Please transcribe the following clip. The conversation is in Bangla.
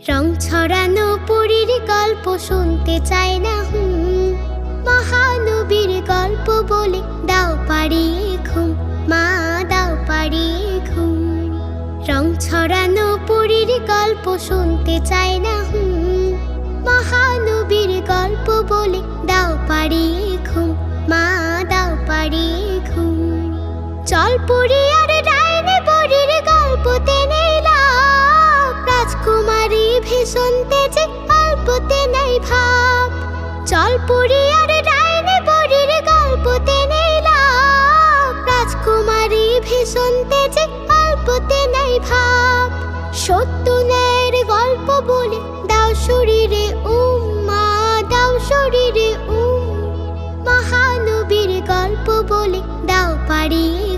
রং ছড়ানো পরীর গল্প শুনতে চাই না মহানবীর গল্প বলে দাও পাড়িয়ে ঘুম, মা দাও পাড়িয়ে ঘুম। রং ছড়ানো পরীর গল্প শুনতে চাই না মহানবীর গল্প বলে দাও পাড়িয়ে ঘুম, মা দাও পাড়িয়ে ঘুম। চল পড়ি আর ডাইনি পরীর গল্পতে নেই লাভ, রাজকুমারী ভীষণ তেজে অল্পতে নেই ভাব। চল পড়ি আর ডাইনি পরীর গল্পতে নেই লাভ, রাজকুমারী ভীষণ তেজে অল্পতে নেই ভাব। সত্য ন্যায়ের গল্প বলে দাও শরীরে মা দাও শরীরে মহানবীর গল্প বলে দাও পাড়িয়ে